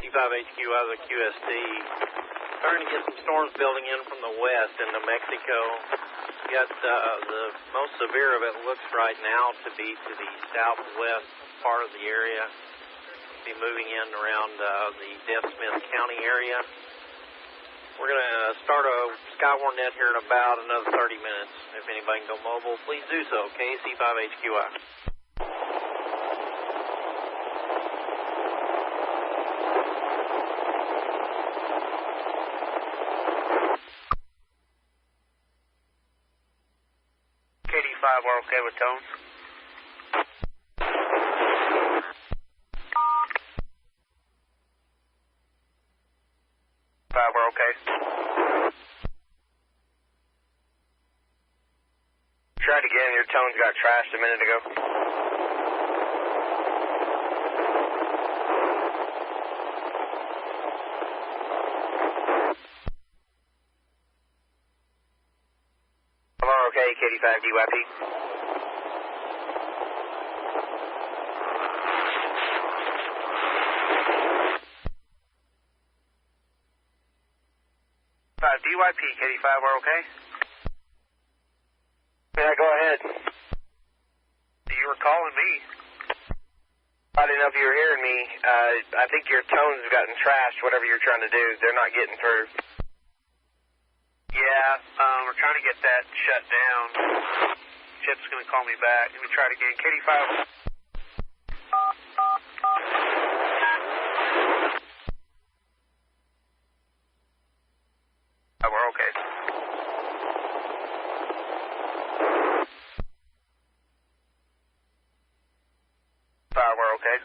KC5HQ out of the QST. Starting to get some storms building in from the west into Mexico. You got the most severe of it looks right now to be to the southwest part of the area. Be moving in around the Death Smith County area. We're going to start a Skywarn net here in about another 30 minutes. If anybody can go mobile, please do so. KC5HQI. We're okay with tones. 5, we're okay. Tried again, your tones got trashed a minute ago. Okay, KD5 DYP. 5 DYP, KD5, we're okay? Yeah, go ahead. You were calling me. I didn't know if you were hearing me. I think your tones have gotten trashed, whatever you're trying to do. They're not getting through. Yeah, we're trying to get that shut down. Chip's going to call me back. Let me try it again. KD5. Oh, we're okay. We're okay.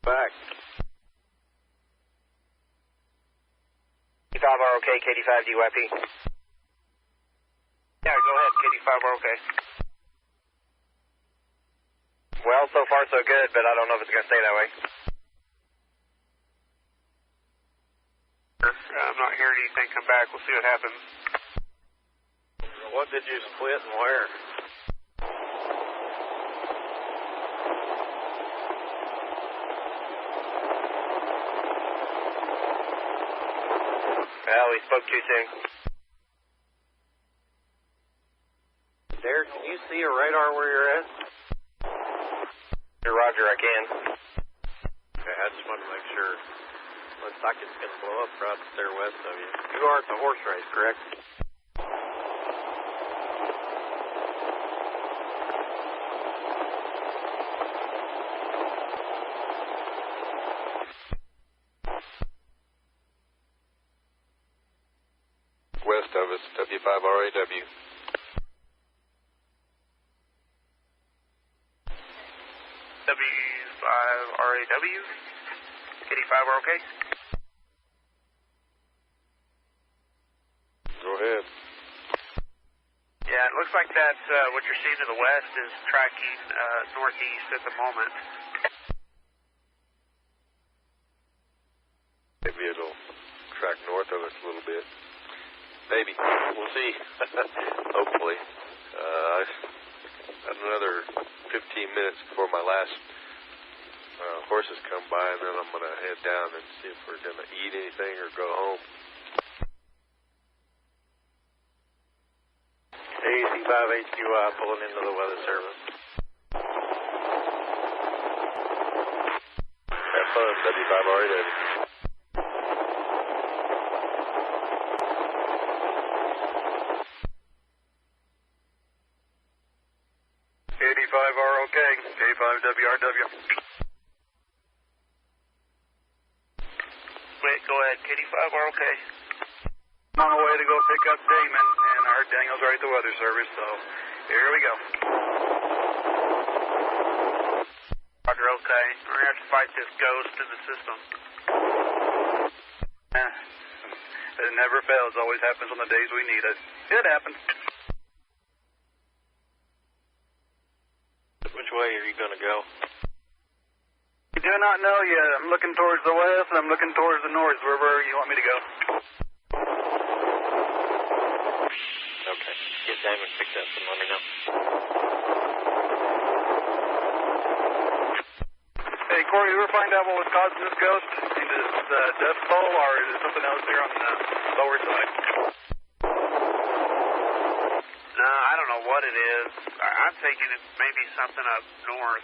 Back. KD5 are okay, KD5 DYP. Yeah, go ahead, KD5 are okay. Well, so far so good, but I don't know if it's going to stay that way. I'm not hearing anything come back. We'll see what happens. What did you split and where? Well, we spoke too soon. Derek, can you see a radar where you're at? Roger, I can. Okay, I just wanted to make sure. Looks like it's going to blow up right there west of you. You are at the horse race, correct? West of us, W5RAW. W5RAW? KD5 are okay? Go ahead. Yeah, it looks like that what you're seeing to the west is tracking northeast at the moment. Maybe it'll track north of us a little bit. Maybe. We'll see. Hopefully. Another 15 minutes before my last horses come by, and then I'm going to head down and see if we're going to eat anything or go home. KC5HQI pulling into the weather service. Have fun, W5RAW. KD5R okay, K5WRW. Wait, go ahead, KD5R okay. On the way to go pick up Damon, and I heard Daniel's right at the weather service, so here we go. Roger, okay. We're going to have to fight this ghost in the system. It never fails, always happens on the days we need it. It happens. Which way are you going to go? I do not know yet. I'm looking towards the west, and I'm looking towards the north, wherever you want me to go. Okay. Get Damon picked up and let me know. Corey, you ever find out what was causing this ghost? Is it dust bowl, or is it something else here on the lower side? No, I don't know what it is. I'm thinking it's maybe something up north.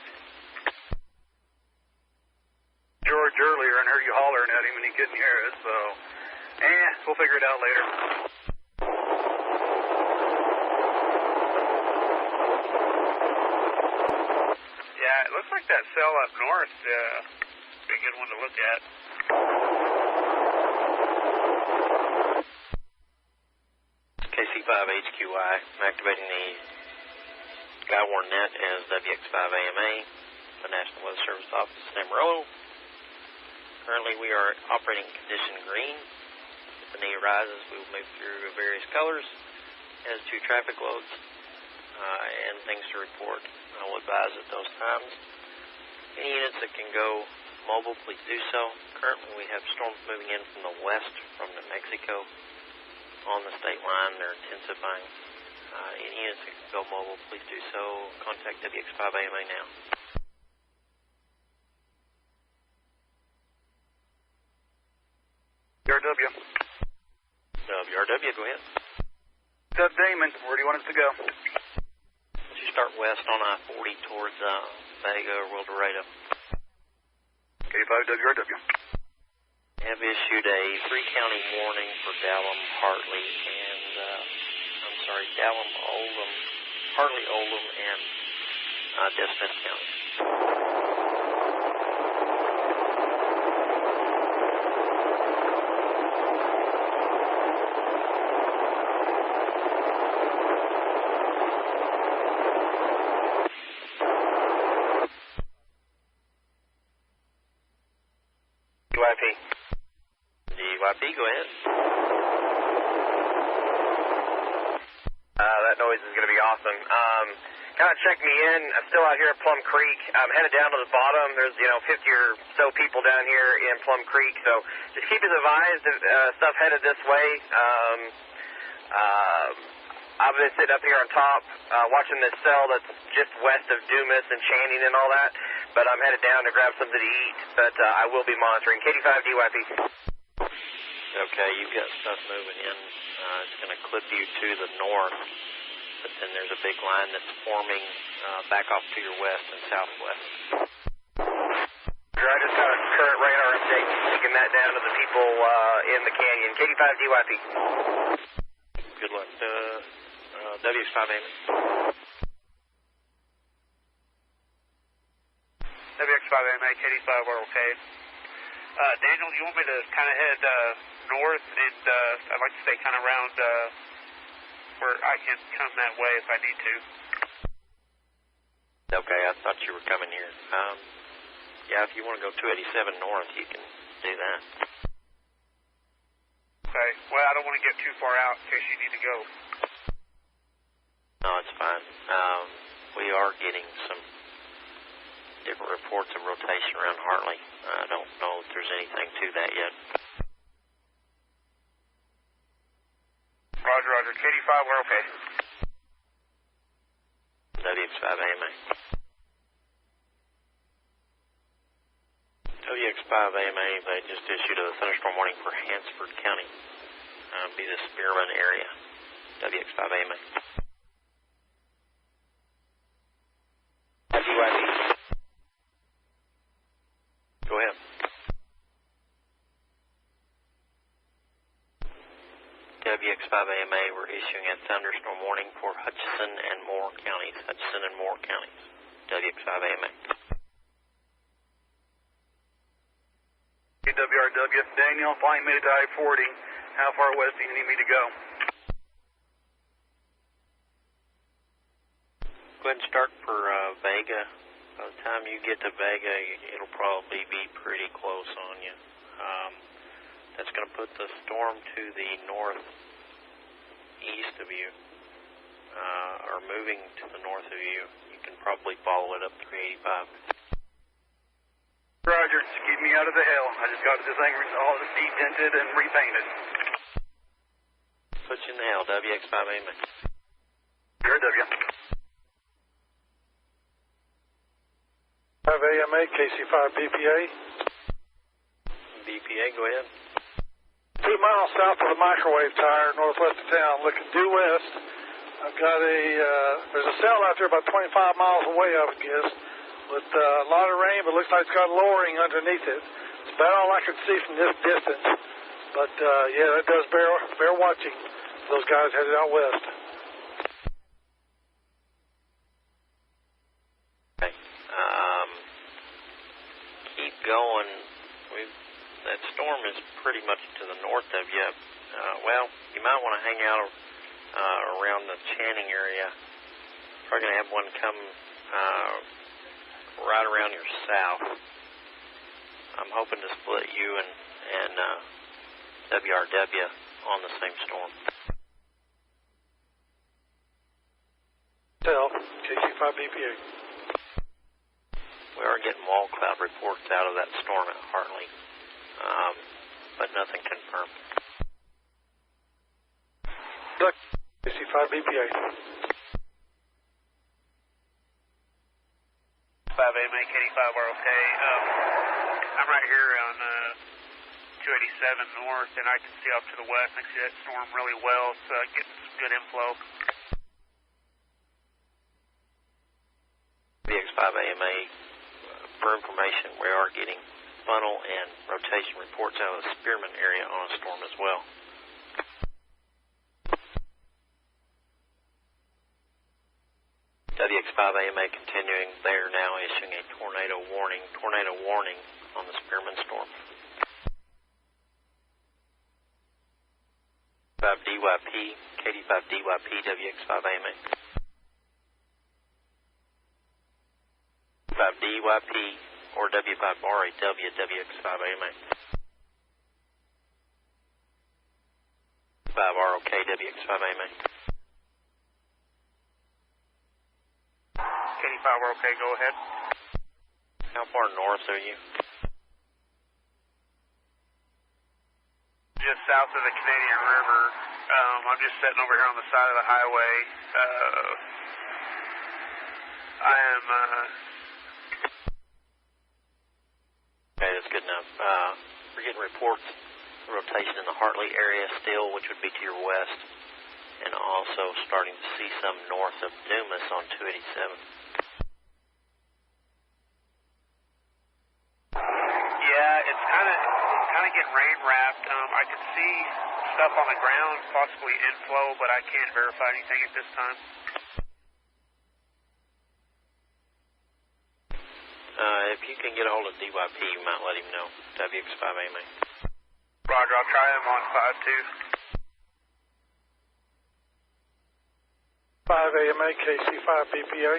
George earlier and heard you hollering at him and he couldn't hear us, so we'll figure it out later. Yeah, it looks like that cell up north be a good one to look at. KC5HQI, I'm activating the Skywarn net as WX5AMA, the National Weather Service Office in Amarillo. Currently we are operating condition green. If the need arises, we will move through various colors. As to traffic loads and things to report, I will advise at those times. Any units that can go mobile, please do so. Currently we have storms moving in from the west from New Mexico on the state line. They're intensifying. Any units that can go mobile, please do so. Contact WX5AMA now. WRW. WRW, go ahead. Dub Damon, where do you want us to go? You start west on I-40 towards Vega or El Dorado. K5 WRW. Have issued a 3-county warning for Dallum, Hartley, and Dallum, Oldham, Hartley, Oldham, and Des Smith County. DYP, go ahead. That noise is going to be awesome. Kind of check me in. I'm still out here at Plum Creek. I'm headed down to the bottom. There's, 50 or so people down here in Plum Creek. So just keep us advised of stuff headed this way. I've been sitting up here on top watching this cell that's just west of Dumas and Channing and all that. But I'm headed down to grab something to eat. But I will be monitoring. KD5 DYP. Okay, you've got stuff moving in. It's going to clip you to the north, but then there's a big line that's forming back off to your west and southwest. I just got a current radar update, taking that down to the people in the canyon. KD5 DYP. Good luck. WX5AMA. WX5AMA, KD5, we're okay. Daniel, you want me to kind of head north, and I'd like to stay kind of around where I can come that way if I need to. Okay, I thought you were coming here. Yeah, if you want to go 287 north, you can do that. Okay, well, I don't want to get too far out in case you need to go. No, it's fine. We are getting some different reports of rotation around Hartley. I don't know if there's anything to that yet. Roger, Roger. KD5, we're okay. WX5AMA. WX5AMA, they just issued a thunderstorm warning for Hansford County. Be the Spearman area. WX5AMA. Go ahead. WX5AMA, we're issuing a thunderstorm warning for Hutchinson and Moore counties. Hutchinson and Moore counties. WX5AMA. WRW. Daniel, flying mid to I-40. How far west do you need me to go? Go ahead and start for Vega. By the time you get to Vega, it'll probably be pretty close on you. That's going to put the storm to the northeast of you, or moving to the north of you. You can probably follow it up 385. Roger, just keep me out of the hell. I just got this thing all de-dented and repainted. Put you in the hell, WX5AMA. WRW. AMA, KC5 BPA. BPA, go ahead. 2 miles south of the microwave tire, northwest of town, looking due west. I've got there's a cell out there about 25 miles away, I would guess, with a lot of rain, but looks like it's got lowering underneath it. It's about all I can see from this distance. But, yeah, that does bear watching. Those guys headed out west. Okay. Keep going. That storm is pretty much to the north of you. Well, you might want to hang out around the Channing area. Probably going to have one come right around your south. I'm hoping to split you and WRW on the same storm. Tell, KC5 BPA. We are getting wall cloud reports out of that storm at Hartley, but nothing confirmed. KC5 BPA. 5AMA, KD5 are okay. I'm right here on 287 north, and I can see off to the west. I can see that storm really well. It's getting some good inflow. VX5AMA, for information, we are getting funnel and rotation reports out of the Spearman area on a storm as well. WX5AMA continuing. They are now issuing a tornado warning on the Spearman storm. 5DYP, KD5DYP, WX5AMA. 5DYP or W5RAW, WX5AMA. 5ROK, WX5AMA. KD5 are okay, go ahead. How far north are you? Just south of the Canadian River. I'm just sitting over here on the side of the highway. I am... Okay, that's good enough. We're getting reports of rotation in the Hartley area still, which would be to your west, and also starting to see some north of Dumas on 287. Yeah, it's kind of getting rain wrapped. I can see stuff on the ground, possibly inflow, but I can't verify anything at this time. If you can get a hold of DYP, you might let him know. WX5AMA. Roger, I'll try him on 5-2. 5AMA, KC5 BPA.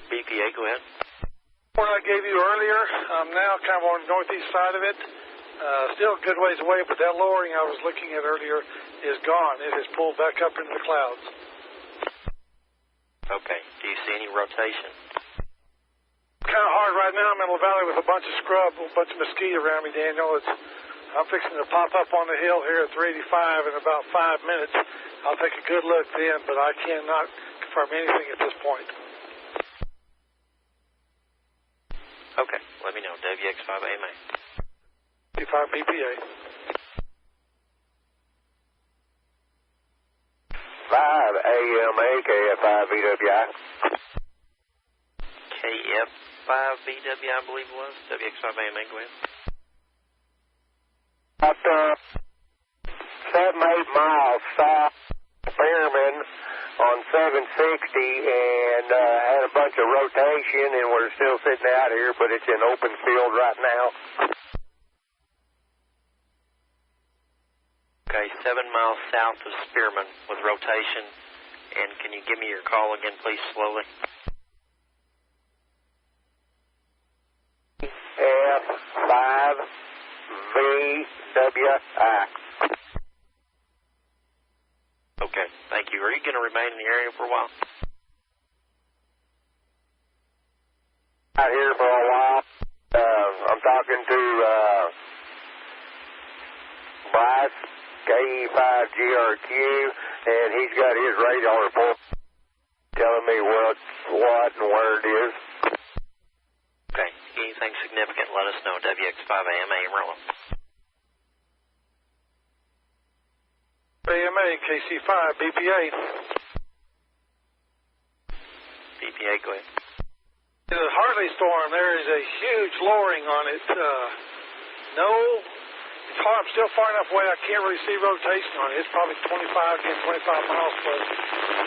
BPA, go ahead. What I gave you earlier, I'm now kind of on the northeast side of it. Still a good ways away, but that lowering I was looking at earlier is gone. It has pulled back up into the clouds. Okay. Do you see any rotation? Kind of hard right now. I'm in the valley with a bunch of scrub, a bunch of mesquite around me, Daniel. I'm fixing to pop up on the hill here at 385 in about 5 minutes. I'll take a good look then, but I cannot confirm anything at this point. Okay, let me know. WX5AMA. 5 BPA. 5AMA, KF5VWI. KF5VW, I believe it was. WX5AMA, go ahead. About 7-8 miles south of Spearman on 760, and had a bunch of rotation, and we're still sitting out here, but it's in open field right now. Okay, 7 miles south of Spearman with rotation. And can you give me your call again, please, slowly? F5VWI. Okay, thank you. Are you going to remain in the area for a while? Out here for a while. I'm talking to Bryce, KE5GRQ, and he's got his radar report telling me what and where it is. anything significant, let us know. WX5AMA, Amarillo. AMA, KC5, BPA. BPA, go ahead. In the Hartley storm, there is a huge lowering on it. It's hard. I'm still far enough away. I can't really see rotation on it. It's probably 25 miles from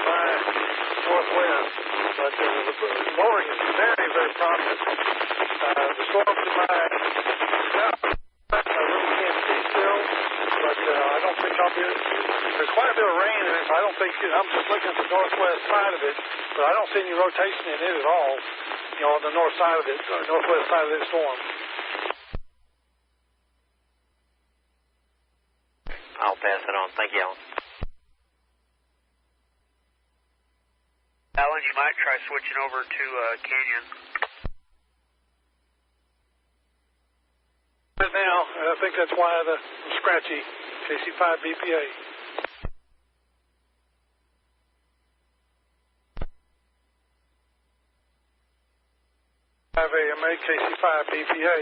my northwest. But the lowering is very, very prominent. The storm to my south, I really can't see still. But I don't think I'll be. There's quite a bit of rain in it. So I don't think I'm just looking at the northwest side of it, but I don't see any rotation in it at all. On the north side of it, or northwest side of this storm. I'll pass it on. Thank you, Alan. Alan, you might try switching over to Canyon. Right now, I think that's why I'm scratchy. KC5 BPA. AMA, KC5 BPA.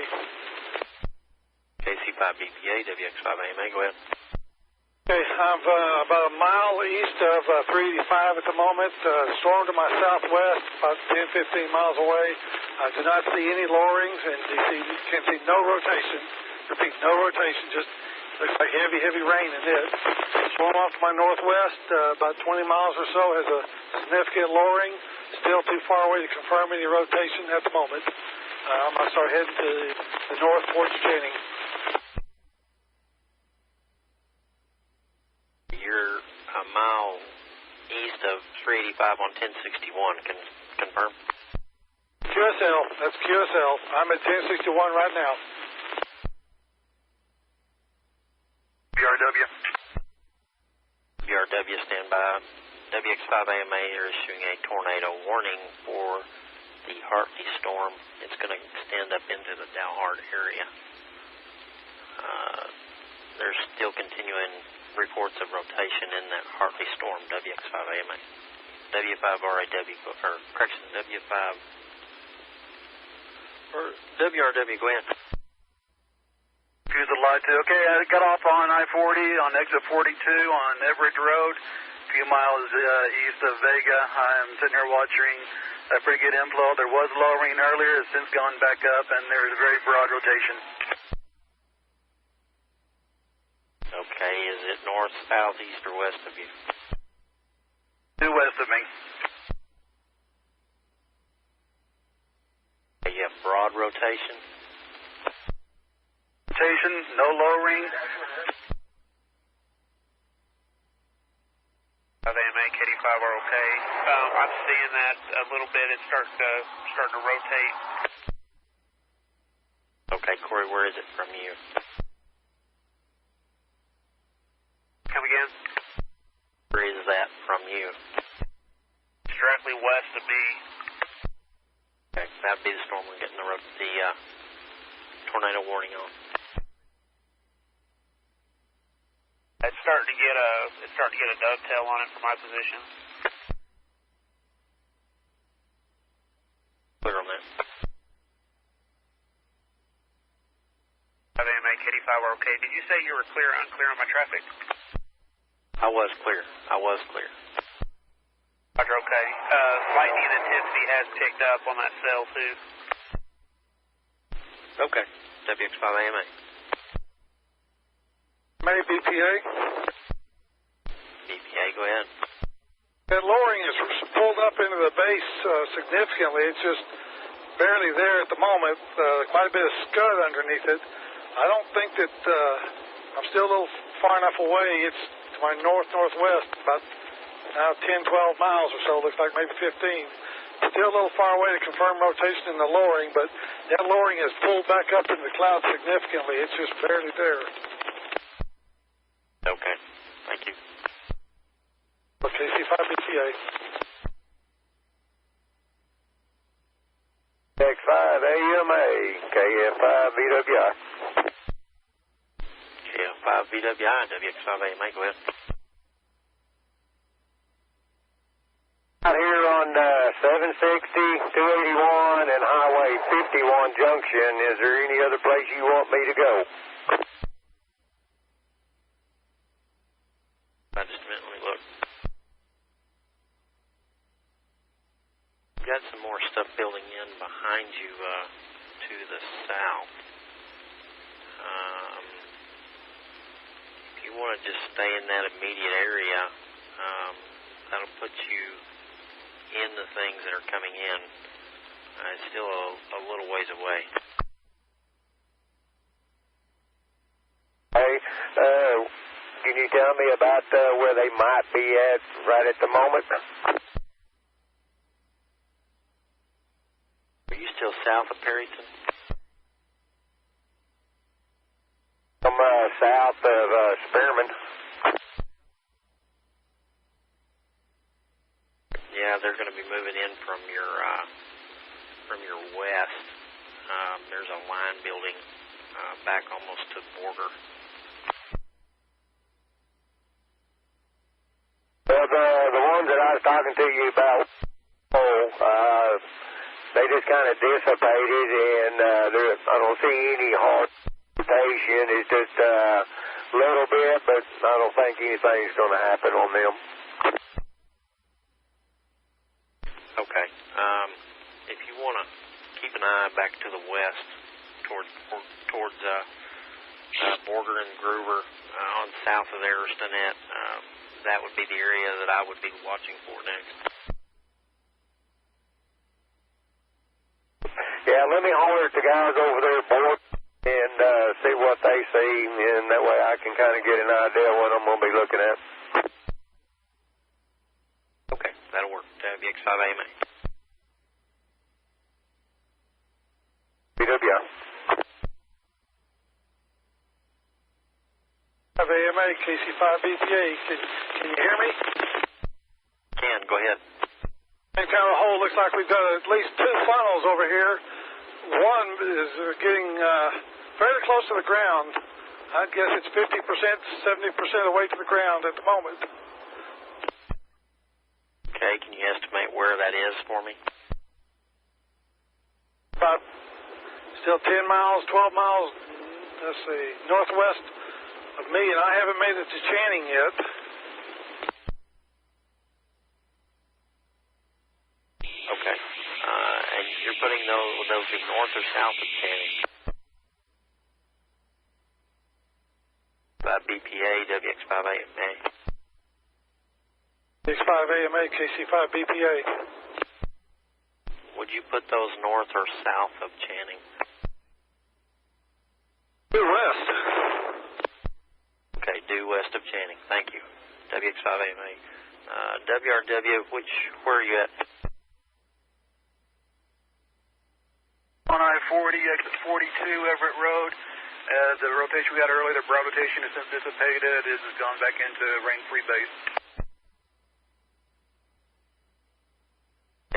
KC5 BPA, WX5AMA, go ahead. Okay, I'm about a mile east of 385 at the moment. Storm to my southwest, about 10-15 miles away. I do not see any lowerings, and you can see no rotation. Repeat, no rotation, just looks like heavy rain in it. Storm off to my northwest, about 20 miles or so, has a significant lowering. Still too far away to confirm any rotation at the moment. I'm going to start heading to the north towards Jennings. You're a mile east of 385 on 1061. Can confirm? QSL. That's QSL. I'm at 1061 right now. BRW. BRW, stand by. WX5AMA are issuing a tornado warning for the Hartley storm. It's going to extend up into the Dalhart area. There's still continuing reports of rotation in that Hartley storm, WX5AMA. W5RAW, or correction, W5, or WRW, go ahead. Fuse the light too. Okay, I got off on I-40 on exit 42 on Everett Road, a few miles east of Vega. I'm sitting here watching a pretty good inflow. There was lowering earlier, it's since gone back up, and there's very broad rotation. Okay, is it north, south, east, or west of you? Due west of me. Okay, you have broad rotation. Rotation, no lowering. AMA, KD5 are okay. I'm seeing that a little bit. It's starting to rotate. Okay, Corey, where is it from you? Come again? Where is that from you? It's directly west of me. Okay, that'd be the storm we're getting the tornado warning on. It's starting to get a dovetail on it from my position. Clear on that. AMA, KD5 are okay. Did you say you were clear or unclear on my traffic? I was clear. Roger, okay. Lightning intensity has picked up on that cell, too. Okay. WX5AMA. May BPA. BPA, go ahead. That lowering is pulled up into the base significantly. It's just barely there at the moment. Quite a bit of scud underneath it. I don't think that I'm still a little far enough away. It's to my northwest, about now 10, 12 miles or so. Looks like maybe 15. Still a little far away to confirm rotation in the lowering, but that lowering has pulled back up into the clouds significantly. It's just barely there. Okay. Thank you. KC5 BPA. X5 AMA, KF5 VWI. KF5 VWI, WX5AMA, go ahead. Out here on 760, 281, and Highway 51 Junction, is there any other place you want me to go? Just a minute, let me look. Got some more stuff building in behind you to the south. If you want to just stay in that immediate area, that'll put you in the things that are coming in. It's still a little ways away. Hey, can you tell me about where they might be at right at the moment? Are you still south of Perryton? I'm south of Spearman. Yeah, they're going to be moving in from your west. There's a line building back almost to the border. Well, the ones that I was talking to you about, they just kind of dissipated, and I don't see any hard rotation. It's just a little bit, but I don't think anything's going to happen on them. Okay. If you want to keep an eye back to the west, towards Borger and Gruber, on south of there, Stinnett, that would be the area that I would be watching for next. Yeah, let me holler at the guys over there, board, and see what they see, and that way I can kind of get an idea what I'm going to be looking at. Okay, that'll work. WX5AMA. BW. AMA, KC5BPA. Can you hear me? Can, go ahead. Same kind of hole. Looks like we've got at least two funnels over here. One is getting fairly close to the ground. I'd guess it's 50%, 70% of the way to the ground at the moment. Okay, can you estimate where that is for me? About still 10 miles, 12 miles, let's see, northwest of me, and I haven't made it to Channing yet. Okay. And you're putting those be north or south of Channing? BPA, WX5AMA. WX5AMA, KC5BPA. Would you put those north or south of Channing? Due west. Okay, due west of Channing. Thank you. WX5AMA. WRW, where are you at? On I-40, exit 42, Everett Road. The rotation we had earlier, the broad rotation has since dissipated. It has gone back into rain-free base.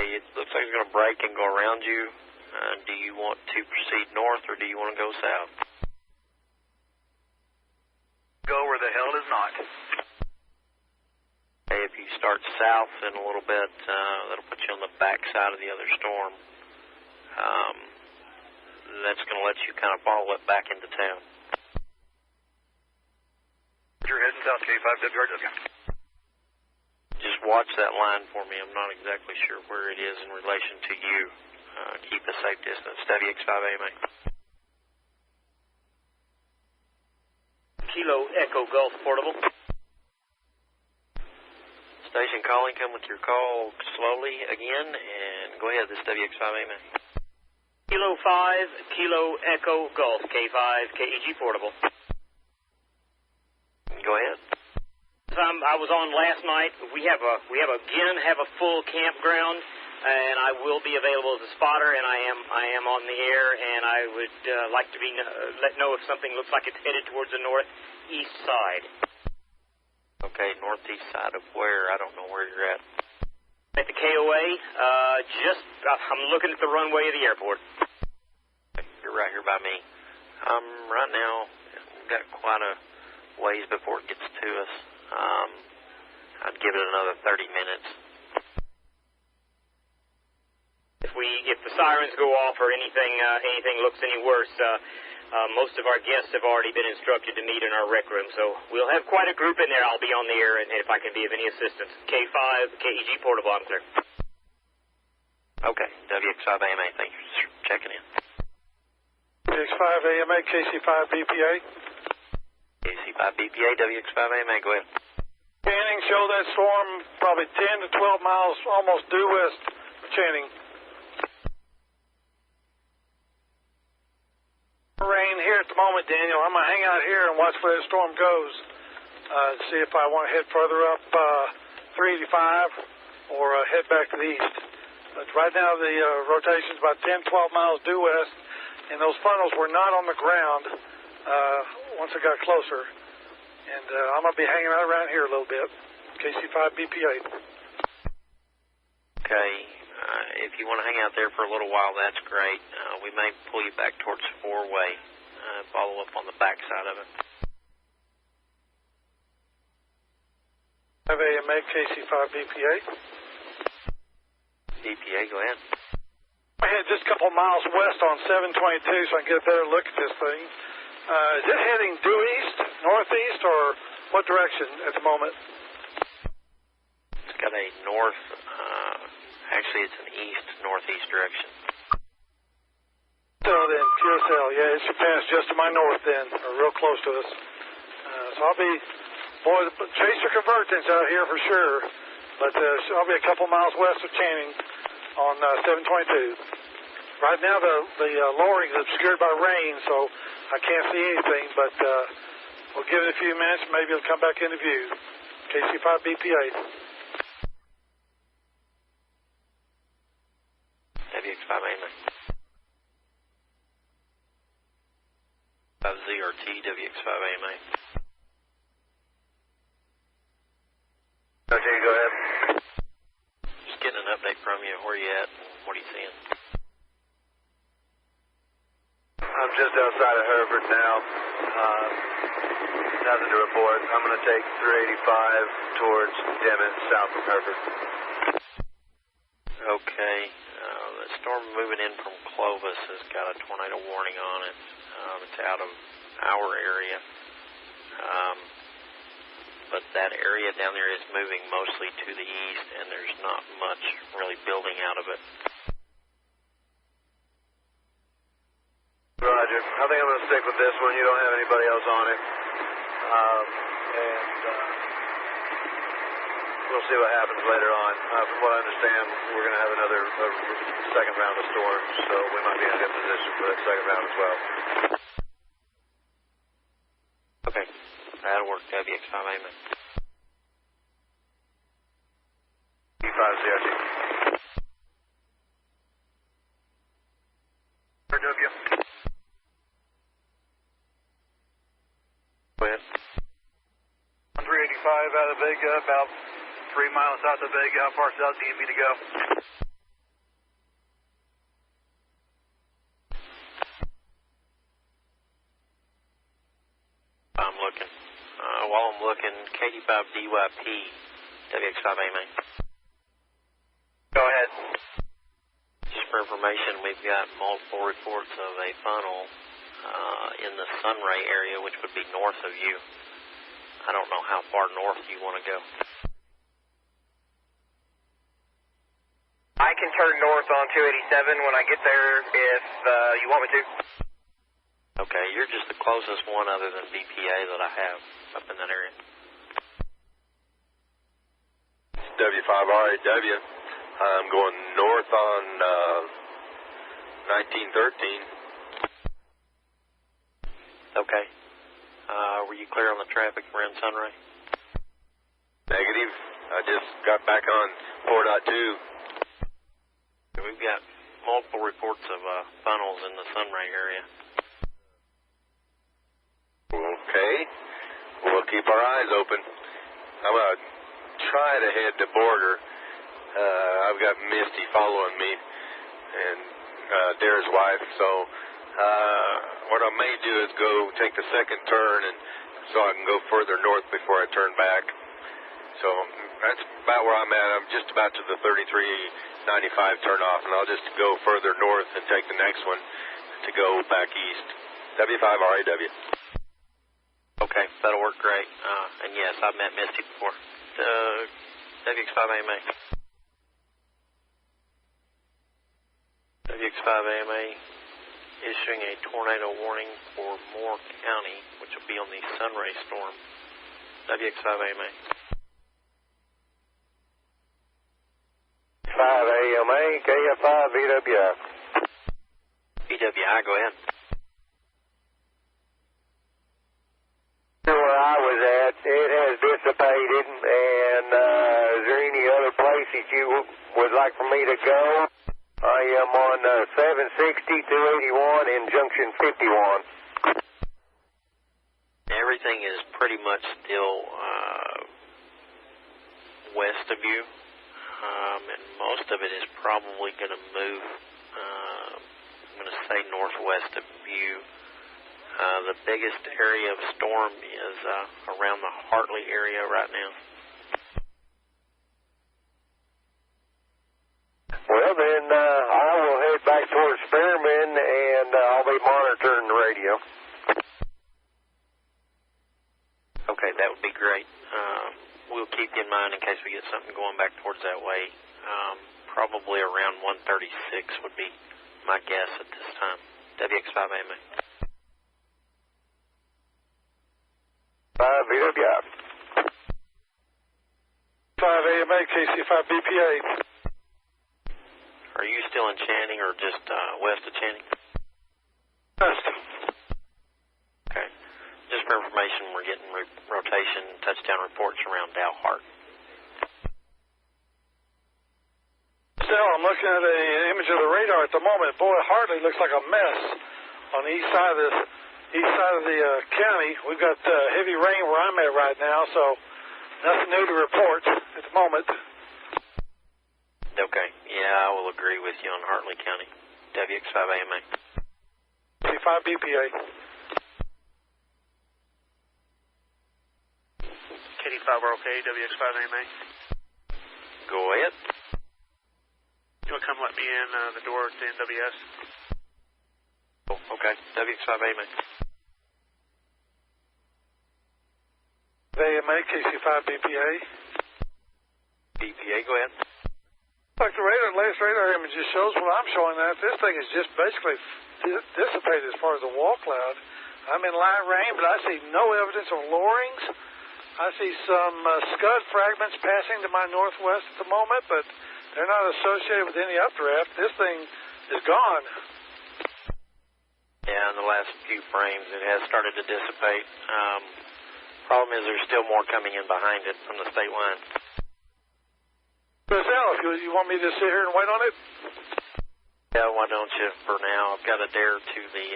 Hey, it looks like it's going to break and go around you. Do you want to proceed north or do you want to go south? Go where the hell is not. Hey, if you start south in a little bit, that'll put you on the back side of the other storm. That's going to let you kind of follow it back into town. You're heading south, K5WRW. Just watch that line for me. I'm not exactly sure where it is in relation to you. Keep a safe distance. WX5AMA. Kilo Echo Golf Portable. Station calling, come with your call slowly again, and go ahead. This is WX5AMA. Kilo 5, Kilo Echo Golf, K5, KEG Portable. Go ahead. I was on last night. We have a full campground, and I will be available as a spotter, and I am on the air, and I would like to be let know if something looks like it's headed towards the northeast side. Okay, northeast side of where? I don't know where you're at. At the KOA, I'm looking at the runway of the airport. You're right here by me. Right now, we've got quite a ways before it gets to us. I'd give it another 30 minutes. if the sirens go off or anything looks any worse, most of our guests have already been instructed to meet in our rec room. So we'll have quite a group in there. I'll be on the air, and if I can be of any assistance. K5, KEG portable, I'm clear. Okay, WX5AMA, thanks for checking in. WX5AMA, KC5 BPA. KC5 BPA, WX5AMA, go ahead. Channing, show that storm probably 10 to 12 miles almost due west of Channing. Rain here at the moment, Daniel. I'm going to hang out here and watch where the storm goes. See if I want to head further up 385 or head back to the east. But right now the rotation's about 10, 12 miles due west, and those funnels were not on the ground once I got closer. And I'm going to be hanging out around here a little bit. KC5 BPA. Okay. If you want to hang out there for a little while, that's great. We may pull you back towards four-way, follow up on the back side of it. AMA, KC5 BPA. BPA, go ahead. I head just a couple miles west on 722 so I can get a better look at this thing. Is it heading due east, northeast, or what direction at the moment? It's got a north, actually it's an east-northeast direction. So then, QSL, yeah, it should pass just to my north then, or real close to us. So I'll be, boy, the chaser convergence out here for sure, but I'll be a couple miles west of Channing on 722. Right now the lowering is obscured by rain, so I can't see anything, but we'll give it a few minutes, maybe it'll come back into view. KC5 BPA. WX5AMA. 5ZRT, WX5AMA. Okay, go ahead. Just getting an update from you. Where are you at and what are you seeing? I'm just outside of Hereford now. Nothing to report. I'm going to take 385 towards Demet, south of Hereford. Okay. The storm moving in from Clovis has got a tornado warning on it. It's out of our area. But that area down there is moving mostly to the east, and there's not much really building out of it. Roger. I think I'm going to stick with this one. You don't have anybody else on it. We'll see what happens later on. From what I understand, we're going to have another second round of storms, so we might be in a good position for that second round as well. Okay. That'll work. WX5AMA. K5ZRT. RW. Go ahead. 385 out of Vega, about 3 miles south of Vega. How far south do you need me to go? I'm looking. While I'm looking, KD5DYP, WX5AMA. Go ahead. Just for information, we've got multiple reports of a funnel in the Sunray area, which would be north of you. I don't know how far north you want to go. I can turn north on 287 when I get there if you want me to. Okay, you're just the closest one other than BPA that I have up in that area. W5RAW. I'm going north on 1913. Okay. Were you clear on the traffic around Sunray? Negative. I just got back on 4.2. We've got multiple reports of funnels in the Sunray area. Okay. We'll keep our eyes open. I'm going to try to head to Border. I've got Misty following me and Dare's wife, so what I may do is go take the second turn and so I can go further north before I turn back. So that's about where I'm at. I'm just about to the 33 95 turn off, and I'll just go further north and take the next one to go back east. W5RAW. Okay, that'll work great. And yes, I've met Misty before. WX5AMA. WX5AMA issuing a tornado warning for Moore County, which will be on the Sunray storm. WX5AMA. 5AMA, KF5, VWI. VWI, go ahead. Where I was at, it has dissipated, and is there any other places you would like for me to go? I am on 760, 281 in Junction 51. Everything is pretty much still west of you, and most of it is probably going to move, I'm going to say northwest of you. The biggest area of storm is around the Hartley area right now. Well, then I will head back towards Spearman, and I'll be monitoring the radio. Okay, that would be great. We'll keep you in mind in case we get something going back towards that way. Probably around 136 would be my guess at this time. WX5AMA. 5 VWI. 5AMA, KC5BPA. Are you still in Channing or just west of Channing? West. Okay. Just for information, we're getting rotation and touchdown reports around Dalhart. So I'm looking at an image of the radar at the moment. Boy, Hartley looks like a mess on the east side of the county. We've got heavy rain where I'm at right now, so nothing new to report at the moment. Okay. Yeah, I will agree with you on Hartley County. WX5AMA. C5BPA. KD5 are okay, WX5AMA. Go ahead. You want to come let me in the door to NWS? Oh, okay. WX5AMA. AMA, KC5BPA. BPA, go ahead. Like the latest radar image just shows what I'm showing that this thing is just basically dissipated as far as the wall cloud. I'm in light rain, but I see no evidence of lowerings. I see some scud fragments passing to my northwest at the moment, but they're not associated with any updraft. This thing is gone. Yeah, in the last few frames, it has started to dissipate. Problem is there's still more coming in behind it from the state line. Al, if you want me to sit here and wait on it? Yeah, why don't you for now? I've got a dare to the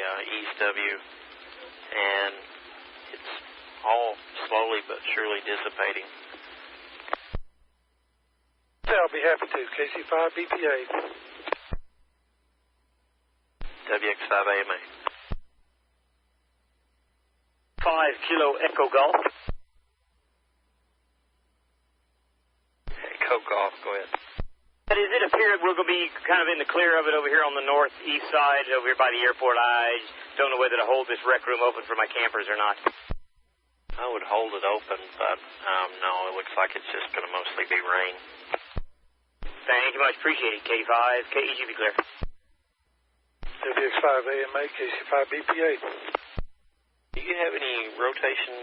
east of you, and it's all slowly but surely dissipating. I'll be happy to. KC5BPA. WX5AMA. 5 Kilo Echo Golf. Echo Golf, go ahead. Does it appear we're going to be kind of in the clear of it over here on the northeast side, over here by the airport? I don't know whether to hold this rec room open for my campers or not. I would hold it open, but no, it looks like it's just going to mostly be rain. Thank you much. Appreciate it. K5, KEG be clear. WX5AMA, KC5BPA. Do you have any rotation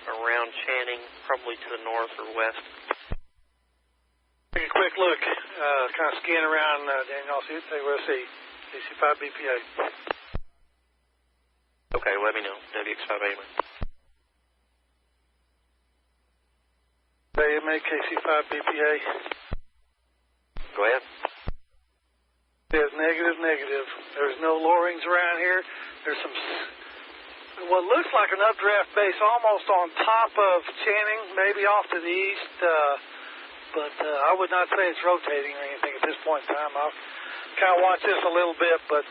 around Channing, probably to the north or west? Take a quick look, kind of scan around, Daniel. We'll see. KC5BPA. Okay, let me know. WX5AMA. AMA, KC5BPA. Go ahead. There's negative. There's no lowerings around here. There's some, what looks like an updraft base almost on top of Channing, maybe off to the east, but I would not say it's rotating or anything at this point in time. I'll kind of watch this a little bit, but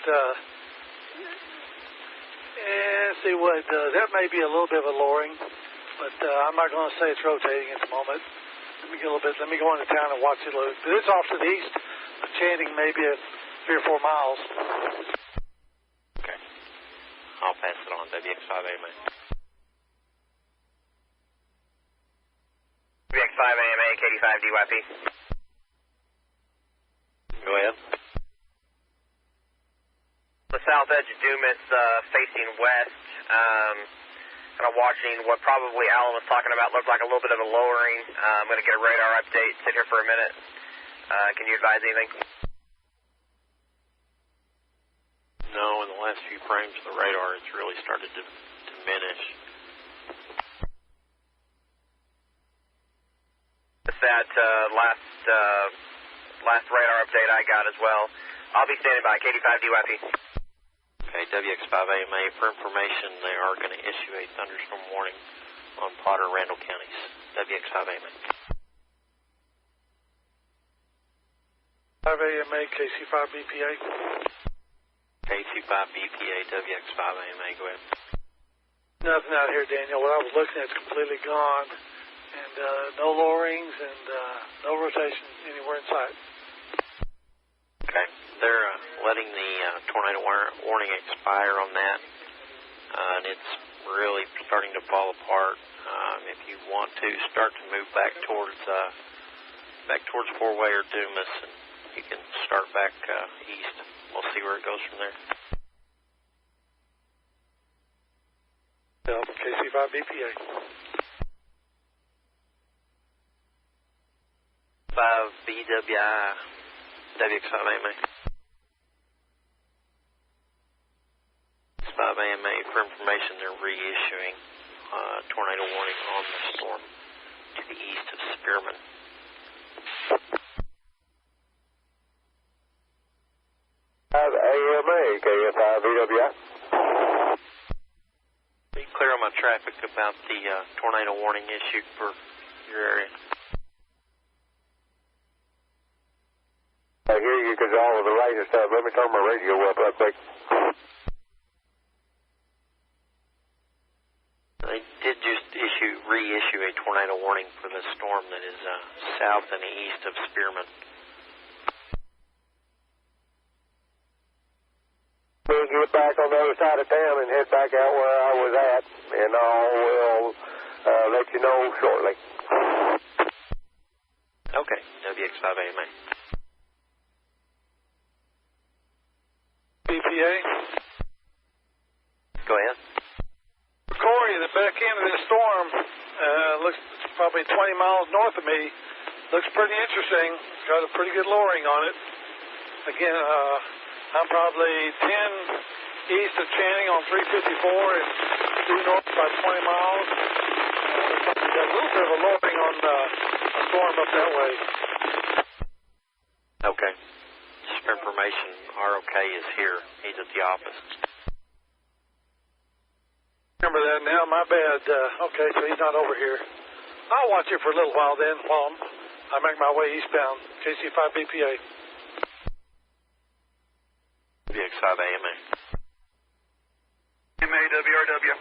see what it does. That may be a little bit of a lowering, but I'm not going to say it's rotating at the moment. Let me get a little bit. Let me go into town and watch it a little. But it's off to the east of Channing, maybe at 3 or 4 miles. Okay. I'll pass it on, WX5AMA. WX5AMA, K85DYP. Go ahead. The south edge of Dumas facing west, kind of watching what probably Alan was talking about. Looked like a little bit of a lowering. I'm going to get a radar update. Sit here for a minute. Can you advise anything? No, in the last few frames of the radar, it's really started to diminish. It's that last radar update I got as well. I'll be standing by. K85DYP. Okay, WX5AMA, for information, they are going to issue a thunderstorm warning on Potter and Randall counties. WX5AMA. 5AMA, KC5BPA. KC5BPA, WX5AMA, go ahead. Nothing out here, Daniel. What I was looking at is completely gone. And no lowerings and no rotation anywhere in sight. Okay. They're letting the tornado warning expire on that, and it's really starting to fall apart. If you want to start to move back towards Four-Way or Dumas, and you can start back east. We'll see where it goes from there. KC5BPA. 5BWI, WX5AMA. 5AMA, for information, they're reissuing tornado warning on the storm to the east of Spearman. AMA, KF5BWI. Be clear on my traffic about the tornado warning issued for your area. I hear you because all of the rain and stuff. Let me turn my radio up real quick. They did just reissue a tornado warning for the storm that is south and east of Spearman. We'll get back on the other side of town and head back out where I was at, and I will let you know shortly. Okay, WX5AMA. BPA. Go ahead. Corey, the back end of this storm looks probably 20 miles north of me. Looks pretty interesting. Got a pretty good lowering on it. Again, I'm probably 10 east of Channing on 354 and due north about 20 miles. Got a little bit of a lowering on a storm up that way. Okay. Just for information, ROK is here. He's at the office. Remember that now, my bad. Okay, so he's not over here. I'll watch it for a little while then while I make my way eastbound. KC5BPA. WX5AMA. WRW.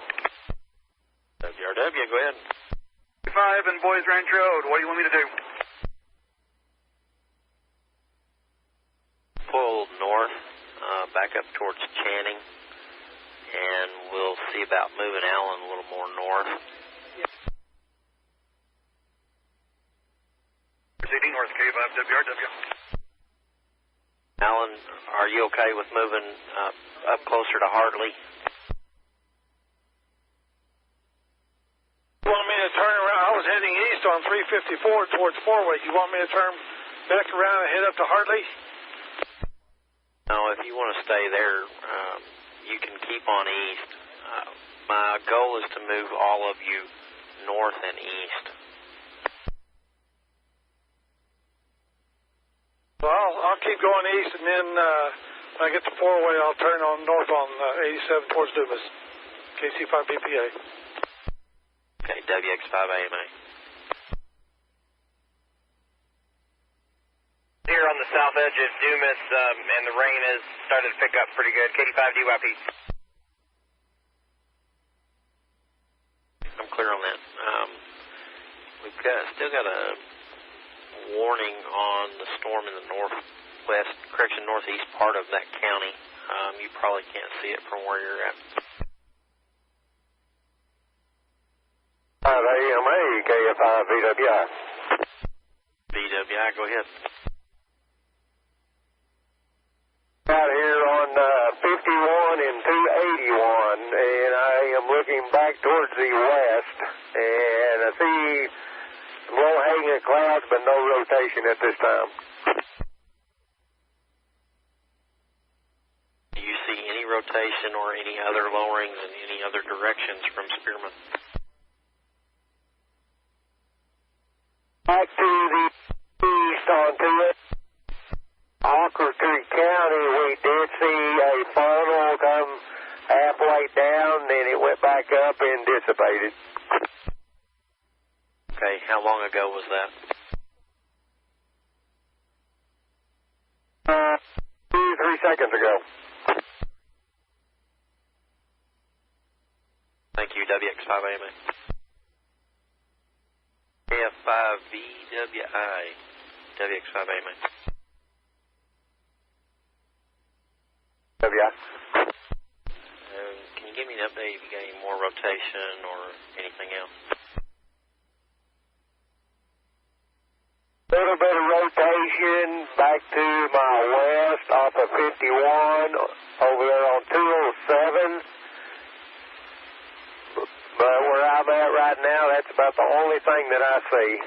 WRW, go ahead. 5 and Boys Ranch Road. What do you want me to do? Pull north, back up towards Channing, and we'll see about moving Allen a little more north. Proceeding north K5WRW. Allen, are you okay with moving up closer to Hartley? You want me to turn around? I was heading east on 354 towards Four-Way. You want me to turn back around and head up to Hartley? No, if you want to stay there, you can keep on east. My goal is to move all of you north and east. Well, I'll keep going east, and then when I get to Four-Way, I'll turn on north on 87 towards Dumas. KC5BPA. Okay, WX5AMA. Here on the south edge of Dumas, and the rain has started to pick up pretty good. K85DYP. I'm clear on that. We've still got a warning on the storm in the northeast part of that county. You probably can't see it from where you're at. 5 AMA, KFI, VWI. VWI, go ahead. Out here on 51 and 281, and I am looking back towards the west, and I see some low-hanging clouds, but no rotation at this time. Do you see any rotation or any other lowerings in any other directions from Spearman? Back to the east onto it. Creek County, we did see a funnel come halfway down, then it went back up and dissipated. Okay, how long ago was that? 3 seconds ago. Thank you, WX5AMA. KF5VWI, WX5AMA. WI. Can you give me an update if you got any more rotation or anything else? Little bit of rotation back to my west off of 51 over there on 207. But where I'm at right now, that's about the only thing that I see.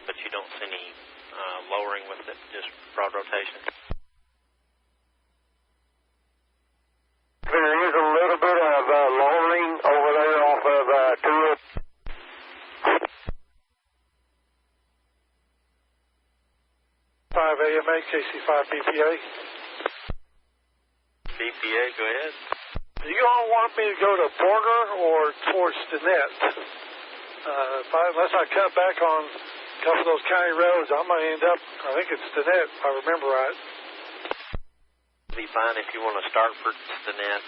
But you don't see any lowering with it, just broad rotation? There is a little bit of lowering over there off of 2. 5 AMA, KC5 BPA. BPA, go ahead. Do you all want me to go to Borger or towards Stinnett? Unless I cut back on a couple of those county roads, I might end up, I think it's Stinnett, if I remember right. Be fine if you want to start for Stinnett.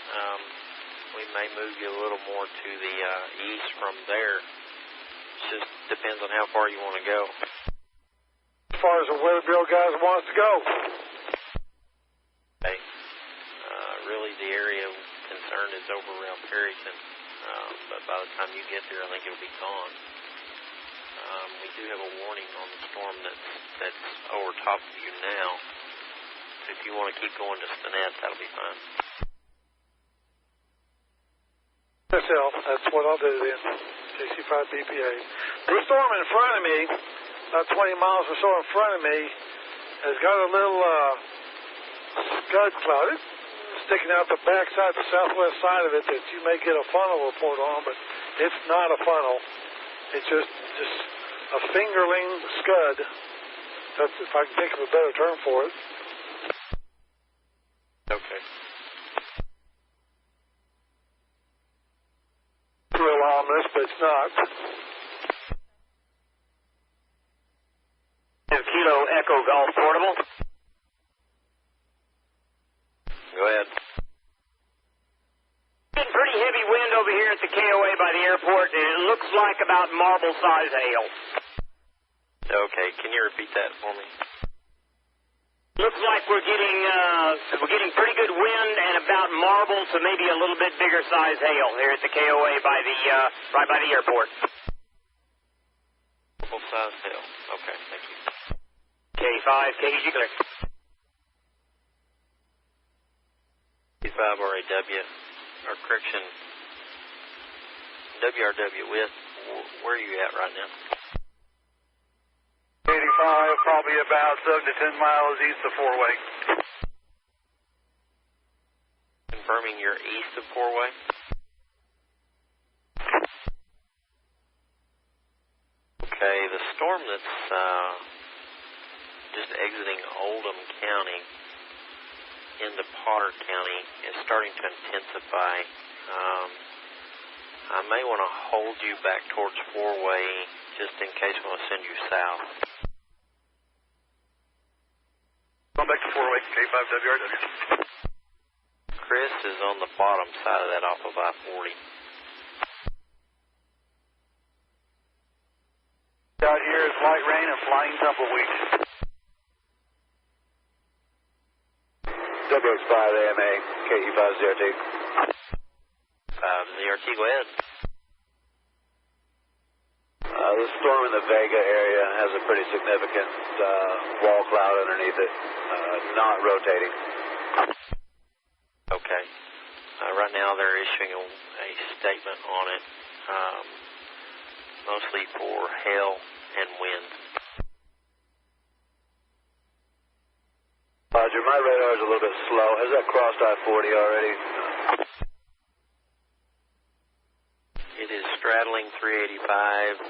We may move you a little more to the east from there. It just depends on how far you want to go. As far as the Weather Bureau guys want us to go. Okay. Really, the area of concern is over around Perryton. But by the time you get there, I think it'll be gone. We do have a warning on the storm that's over top of you now. So if you want to keep going to Stinnett, that'll be fine. That's what I'll do then. KC5 BPA. The storm in front of me, about 20 miles or so in front of me, has got a little scud cloud. It's sticking out the back side, the southwest side of it, that you may get a funnel report on, but it's not a funnel. It's just a fingerling scud. That's, if I can think of a better term for it. Okay. Real ominous, but it's not. Kilo Echo Golf Portable. Go ahead. Pretty heavy wind over here at the KOA by the airport, and it looks like about marble-sized hail. Okay, can you repeat that for me? Looks like we're getting pretty good wind and about marble to maybe a little bit bigger size hail here at the KOA by the right by the airport. Full size hail. Okay, thank you. K5, KG clear. K5 RAW, or correction, WRW with, where are you at right now? 85, probably about 7 to 10 miles east of Four-Way. Confirming you're east of Four-Way? Okay, the storm that's just exiting Oldham County into Potter County is starting to intensify. I may want to hold you back towards Four-Way just in case we want to send you south. Going back to Four-Way, K5WRW. Chris is on the bottom side of that off of I-40. light rain and flying tumbleweeds. WX5AMA, KE5ZRT. 5ZRT, go ahead. The storm in the Vega area has a pretty significant wall cloud underneath it, not rotating. Okay. Right now they're issuing a statement on it, mostly for hail and wind. Roger, my radar is a little bit slow. Has that crossed I-40 already? It is straddling 385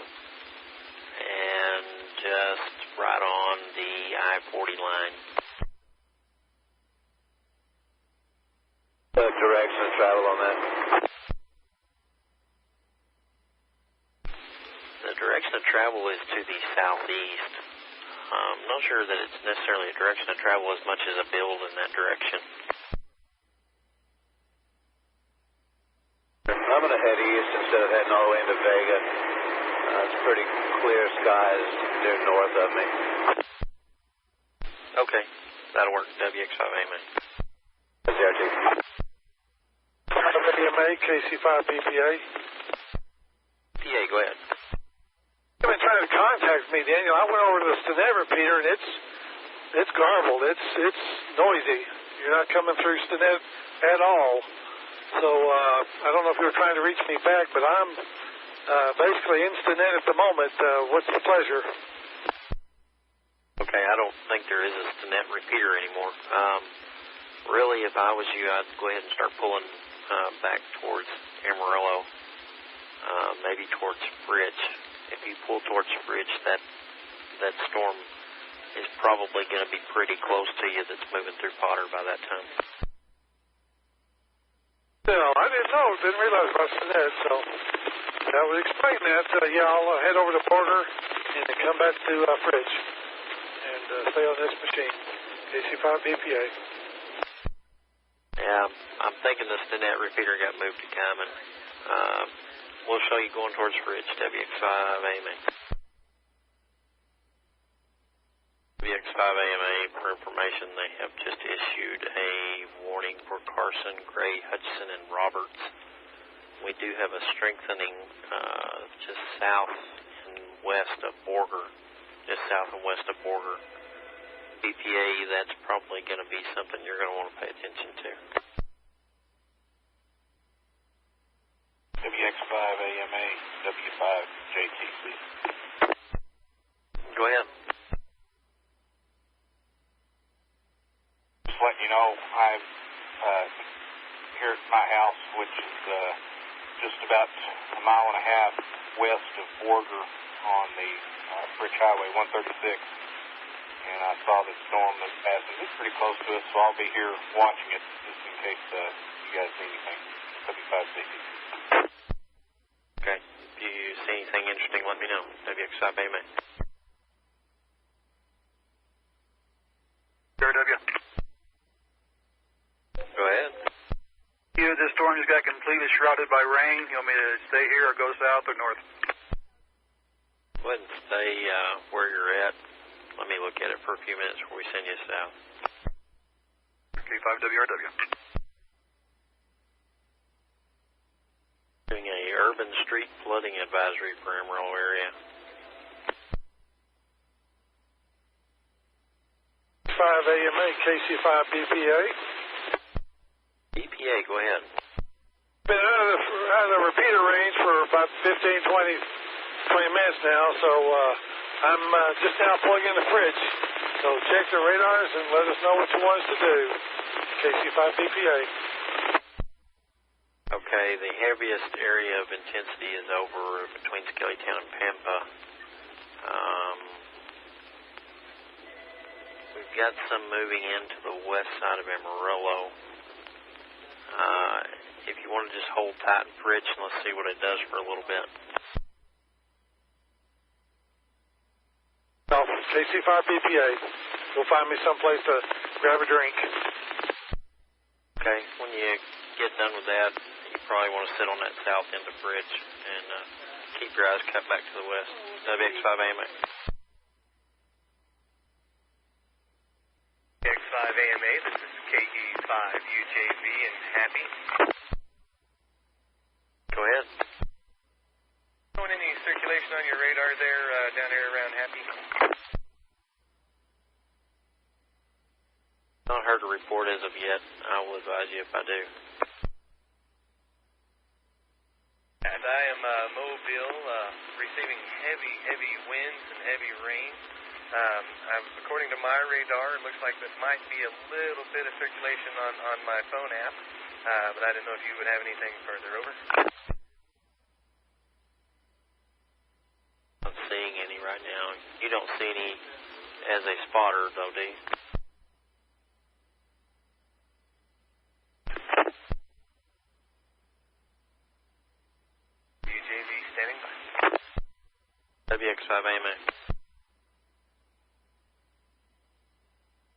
and just right on the I-40 line. Direction of travel on that? The direction of travel is to the southeast. I'm not sure that it's necessarily a direction of travel as much as a build in that direction. I'm going to head east instead of heading all the way into Vega. It's pretty clear skies due north of me. Okay, that'll work. WX5AMA. ZRT. WMA, KC5BPA. PA, go ahead. You've been trying to contact me, Daniel. I went over to the Stinnett repeater, and it's garbled. It's noisy. You're not coming through Stinnett at all. So I don't know if you were trying to reach me back, but I'm basically in Stinnett at the moment. What's the pleasure? Okay, I don't think there is a Stinnett repeater anymore. Really, if I was you, I'd go ahead and start pulling back towards Amarillo, maybe towards Fridge. If you pull towards Fridge, that storm is probably going to be pretty close to you that's moving through Potter by that time. No, I didn't know. Didn't realize about Stinnett, so that would explain that. Yeah, I'll head over to Porter and then come back to Fridge and stay on this machine. KC5BPA. Yeah, I'm thinking the Stinnett repeater got moved to Kyman. We'll show you going towards Fridge, WX5AMA. WX5AMA, for information, they have just issued a warning for Carson, Gray, Hutchinson, and Roberts. We do have a strengthening just south and west of Borger, just south and west of Borger. BPA, that's probably going to be something you're going to want to pay attention to. WX5AMA, W5JT, please. Go ahead. Just letting you know, I'm here at my house, which is just about a mile and a half west of Borger on the Fridge Highway 136. And I saw the storm that's passing. It's pretty close to us, so I'll be here watching it just in case you guys see anything. W5CC. Okay. If you see anything interesting, let me know. WX5AMA. RW. Go ahead. This storm just got completely shrouded by rain. You want me to stay here or go south or north? Go ahead and stay where you're at. Let me look at it for a few minutes before we send you south. K5WRW. Doing a urban street flooding advisory for Amarillo area. 5AMA, KC5BPA. BPA, go ahead. Been out of the repeater range for about 15, 20 minutes now, so I'm just now pulling in the Fridge. So check the radars and let us know what you want us to do. KC5BPA. Okay, the heaviest area of intensity is over between Skellytown and Pampa. We've got some moving into the west side of Amarillo. If you want to just hold tight and Fridge, and let's see what it does for a little bit. KC5BPA. Go find me someplace to grab a drink. Okay, when you get done with that, you probably want to sit on that south end of Fridge and keep your eyes cut back to the west. WX5AMA. AMA. This is KD5UJV and Happy. Go ahead. Showing any circulation on your radar there down here around Happy? Not heard a report as of yet. I will advise you if I do. And I am Mobile, receiving heavy winds and heavy rain. According to my radar, it looks like there might be a little bit of circulation on my phone app, but I didn't know if you would have anything further. Over. Not seeing any right now. You don't see any as a spotter, though, do you? UJV standing by. WX5AMA.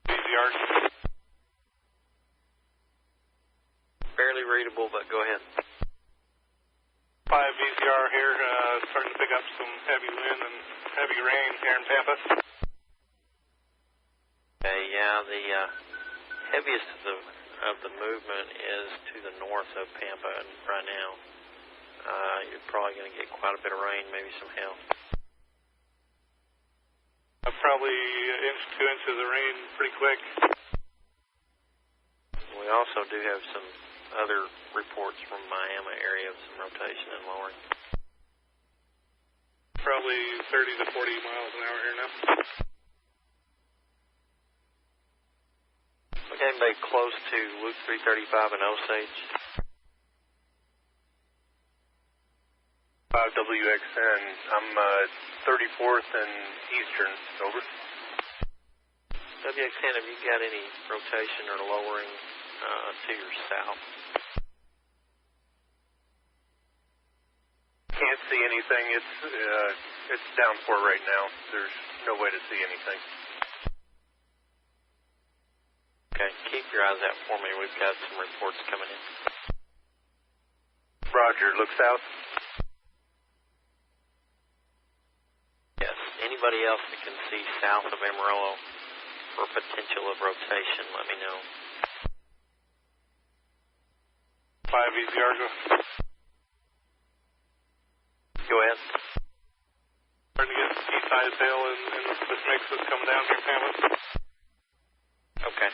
VCR. Barely readable, but go ahead. 5 VCR here, starting to pick up some heavy wind and heavy rain here in Pampa. Okay, yeah, the heaviest of the movement is to the north of Pampa right now. You're probably going to get quite a bit of rain, maybe some hail. Probably an inch, 2 inches of rain pretty quick. We also do have some other reports from Miami area of some rotation and lowering. Probably 30 to 40 miles an hour here now. Okay, anybody close to Loop 335 in Osage? 5WXN. I'm 34th and Eastern. Over. WXN, have you got any rotation or lowering to your south? Can't see anything. It's downpour right now. There's no way to see anything. Okay, keep your eyes out for me. We've got some reports coming in. Roger. Look south. Yes. Anybody else that can see south of Amarillo for potential of rotation, let me know. 5 VCR. Go ahead. Starting to get east-side sail in this mix that's coming down here, Pampa. Okay.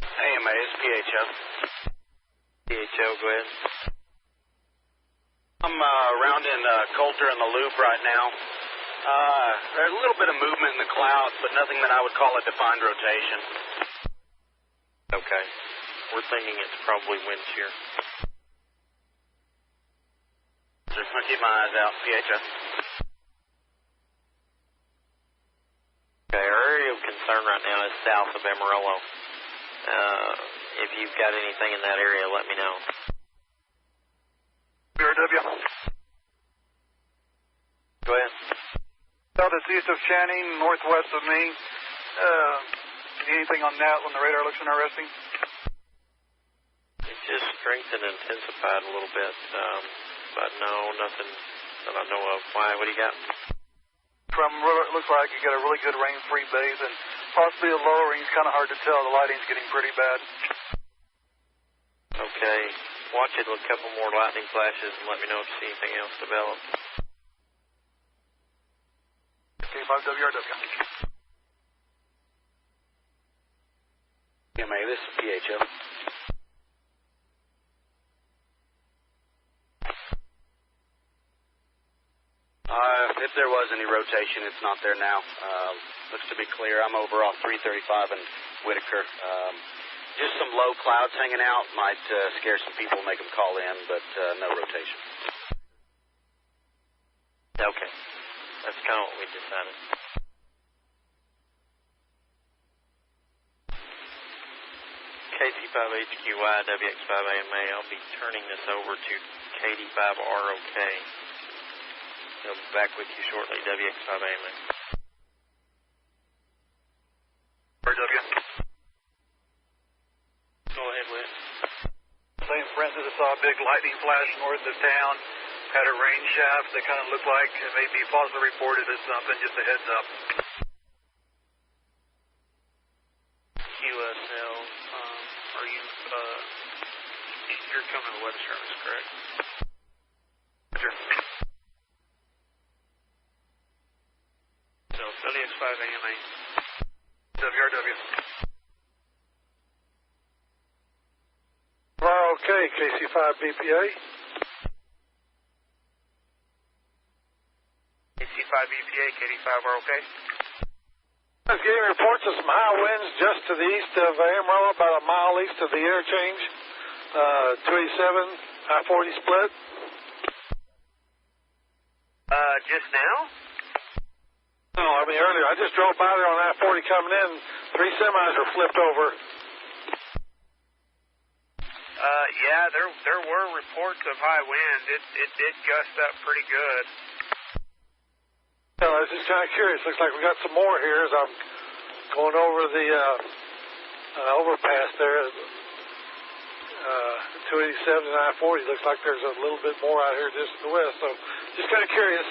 AMA is PHO. PHO, go ahead. I'm around in Coulter in the Loop right now. There's a little bit of movement in the clouds, but nothing that I would call a defined rotation. Okay. We're thinking it's probably wind shear. I'll keep my eyes out. PHO. Okay, our area of concern right now is south of Amarillo. If you've got anything in that area, let me know. BRW. Go ahead. Southeast east of Channing, northwest of me. Anything on that when the radar looks interesting? It just strengthened and intensified a little bit, but no, nothing that I know of. Why? What do you got? From what it looks like, you got a really good rain-free base, and possibly a lowering. It's kind of hard to tell. The lighting's getting pretty bad. Okay. Watch it with a couple more lightning flashes and let me know if you see anything else develop. Okay, 5WRW. AMA, this is PHO. If there was any rotation, it's not there now. Looks to be clear. I'm over off 335 and Whitaker. Just some low clouds hanging out. Might scare some people, make them call in, but no rotation. Okay. That's kind of what we decided. KD5HQY, WX5AMA. I'll be turning this over to KD5ROK. I'll be back with you shortly, WX5AMA. RW. Go ahead, Whit. St. Francis, I saw a big lightning flash north of town. Had a rain shaft that kind of looked like it may be falsely reported as something. Just a heads up. QSL. Are you, you're coming to the weather service, correct? Sure. So, WX5AMA. WRW. Okay, KC5BPA. KC5BPA, KD5 are okay? I was getting reports of some high winds just to the east of Amarillo, about a mile east of the interchange. 287, I-40 split. Just now? No, I mean earlier. I just drove by there on I-40 coming in. 3 semis were flipped over. Yeah, there were reports of high wind. It did gust up pretty good. I was just kind of curious. Looks like we got some more here as I'm going over the overpass there. 287 and I-40. Looks like there's a little bit more out here just to the west. So just kind of curious.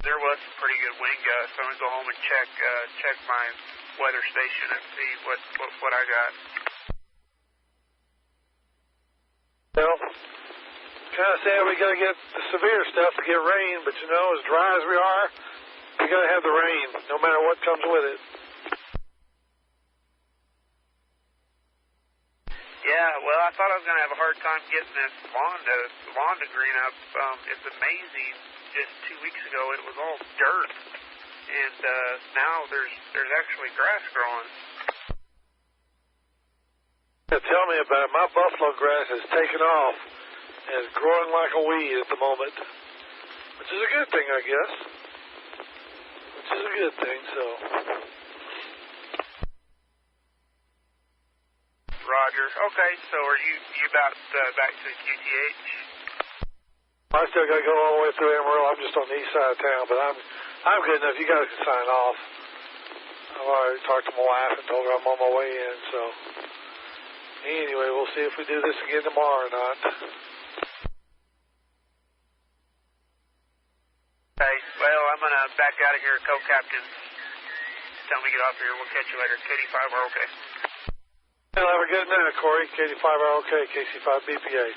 There was some pretty good wind gusts. I'm gonna go home and check my weather station and see what I got. Well, kind of saying we got to get the severe stuff to get rain, but you know, as dry as we are, we got to have the rain, no matter what comes with it. Yeah, well, I thought I was going to have a hard time getting this lawn to green up. It's amazing. Just 2 weeks ago, it was all dirt, and now there's actually grass growing. Yeah, tell me about it. My buffalo grass has taken off and is growing like a weed at the moment, which is a good thing, I guess. Which is a good thing, so. Roger. Okay, so are you about back to QTH? I still got to go all the way through Amarillo. I'm just on the east side of town, but I'm good enough. You guys can sign off. I've already talked to my wife and told her I'm on my way in, so. Anyway, we'll see if we do this again tomorrow or not. Okay, well, I'm going to back out of here, co-captain. Tell me to get off here. We'll catch you later. KD5 are okay. Well, have a good night, Corey. KD5 are okay. KC5 BPA.